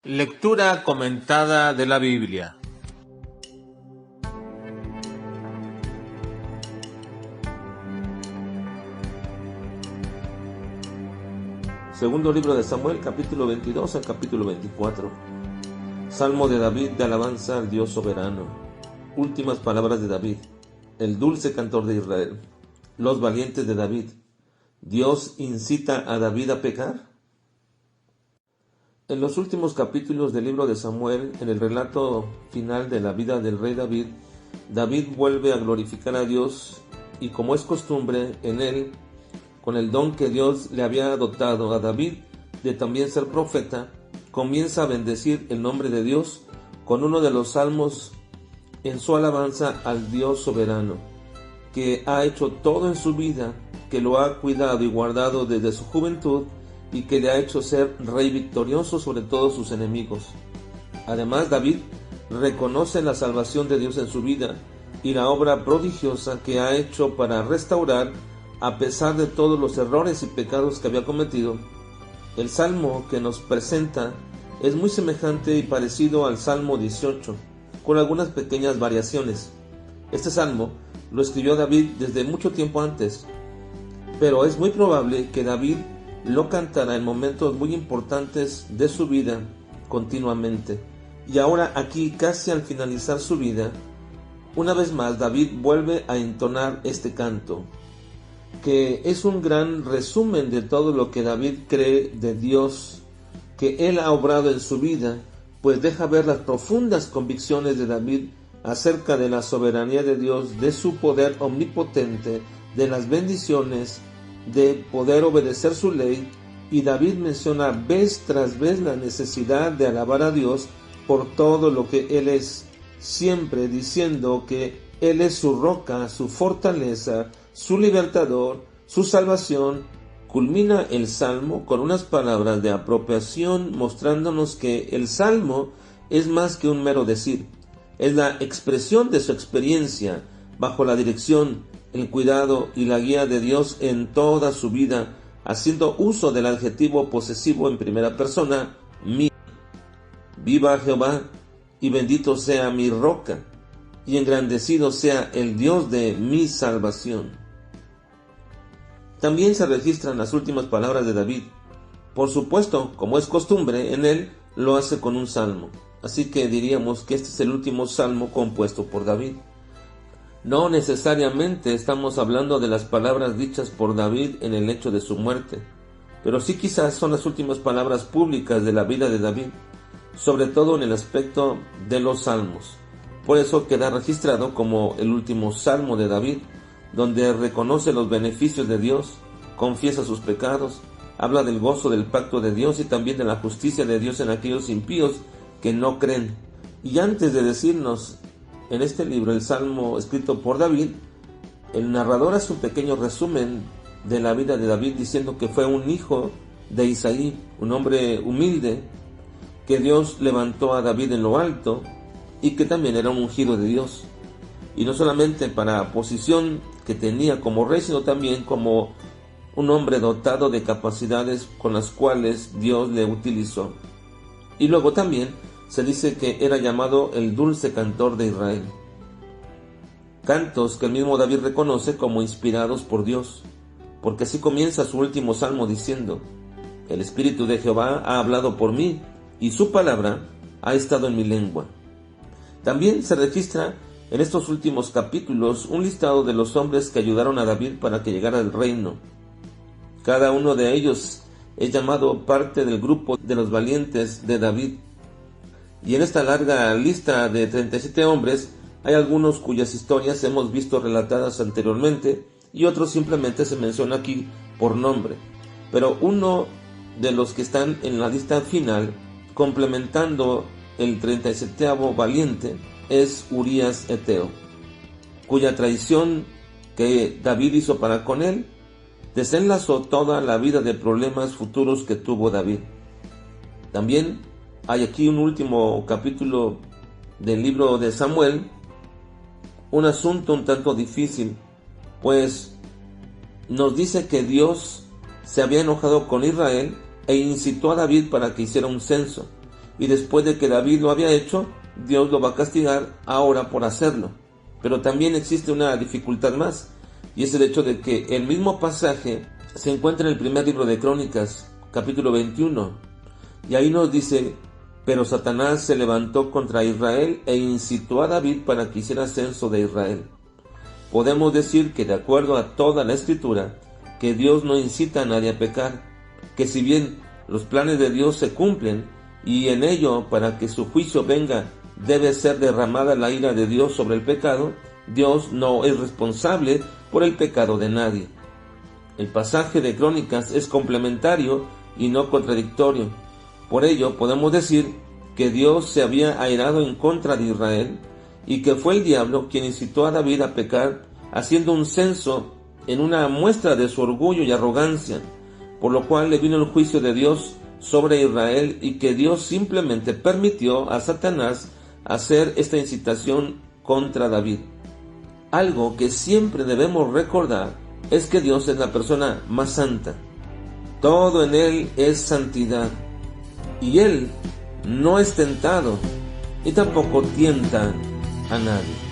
Lectura comentada de la Biblia. Segundo libro de Samuel, capítulo 22 al capítulo 24. Salmo de David de alabanza al Dios soberano. Últimas palabras de David, el dulce cantor de Israel. Los valientes de David. ¿Dios incita a David a pecar? En los últimos capítulos del libro de Samuel, en el relato final de la vida del rey David, David vuelve a glorificar a Dios y, como es costumbre en él, con el don que Dios le había dotado a David de también ser profeta, comienza a bendecir el nombre de Dios con uno de los salmos en su alabanza al Dios soberano, que ha hecho todo en su vida, que lo ha cuidado y guardado desde su juventud y que le ha hecho ser rey victorioso sobre todos sus enemigos. Además, David reconoce la salvación de Dios en su vida y la obra prodigiosa que ha hecho para restaurar, a pesar de todos los errores y pecados que había cometido. El salmo que nos presenta es muy semejante y parecido al Salmo 18, con algunas pequeñas variaciones. Este salmo lo escribió David desde mucho tiempo antes, pero es muy probable que David lo cantará en momentos muy importantes de su vida continuamente. Y ahora aquí, casi al finalizar su vida, una vez más David vuelve a entonar este canto, que es un gran resumen de todo lo que David cree de Dios, que él ha obrado en su vida, pues deja ver las profundas convicciones de David acerca de la soberanía de Dios, de su poder omnipotente, de las bendiciones, de poder obedecer su ley. Y David menciona vez tras vez la necesidad de alabar a Dios por todo lo que Él es, siempre diciendo que Él es su roca, su fortaleza, su libertador, su salvación. Culmina el Salmo con unas palabras de apropiación, mostrándonos que el Salmo es más que un mero decir, es la expresión de su experiencia bajo la dirección, el cuidado y la guía de Dios en toda su vida, haciendo uso del adjetivo posesivo en primera persona, mi. Viva Jehová, y bendito sea mi roca, y engrandecido sea el Dios de mi salvación. También se registran las últimas palabras de David. Por supuesto, como es costumbre en él, lo hace con un salmo. Así que diríamos que este es el último salmo compuesto por David. No necesariamente estamos hablando de las palabras dichas por David en el hecho de su muerte, pero sí quizás son las últimas palabras públicas de la vida de David, sobre todo en el aspecto de los salmos. Por eso queda registrado como el último salmo de David, donde reconoce los beneficios de Dios, confiesa sus pecados, habla del gozo del pacto de Dios y también de la justicia de Dios en aquellos impíos que no creen. Y antes de decirnos en este libro, el Salmo escrito por David, el narrador hace un pequeño resumen de la vida de David, diciendo que fue un hijo de Isaí, un hombre humilde, que Dios levantó a David en lo alto y que también era un ungido de Dios. Y no solamente para la posición que tenía como rey, sino también como un hombre dotado de capacidades con las cuales Dios le utilizó. Y luego también se dice que era llamado el dulce cantor de Israel. Cantos que el mismo David reconoce como inspirados por Dios, porque así comienza su último salmo diciendo: el Espíritu de Jehová ha hablado por mí, y su palabra ha estado en mi lengua. También se registra en estos últimos capítulos un listado de los hombres que ayudaron a David para que llegara al reino. Cada uno de ellos es llamado parte del grupo de los valientes de David. Y en esta larga lista de 37 hombres, hay algunos cuyas historias hemos visto relatadas anteriormente y otros simplemente se menciona aquí por nombre. Pero uno de los que están en la lista final, complementando el 37º valiente, es Urías Eteo, cuya traición que David hizo para con él desenlazó toda la vida de problemas futuros que tuvo David. También hay aquí un último capítulo del libro de Samuel, un asunto un tanto difícil, pues nos dice que Dios se había enojado con Israel e incitó a David para que hiciera un censo. y después de que David lo había hecho, Dios lo va a castigar ahora por hacerlo. Pero también existe una dificultad más, y es el hecho de que el mismo pasaje se encuentra en el primer libro de Crónicas, capítulo 21, y ahí nos dice: pero Satanás se levantó contra Israel e incitó a David para que hiciera censo de Israel. Podemos decir que, de acuerdo a toda la Escritura, que Dios no incita a nadie a pecar, que si bien los planes de Dios se cumplen, y en ello, para que su juicio venga, debe ser derramada la ira de Dios sobre el pecado, Dios no es responsable por el pecado de nadie. El pasaje de Crónicas es complementario y no contradictorio. Por ello, podemos decir que Dios se había airado en contra de Israel y que fue el diablo quien incitó a David a pecar, haciendo un censo en una muestra de su orgullo y arrogancia, por lo cual le vino el juicio de Dios sobre Israel, y que Dios simplemente permitió a Satanás hacer esta incitación contra David. Algo que siempre debemos recordar es que Dios es la persona más santa. Todo en Él es santidad, y Él no es tentado y tampoco tienta a nadie.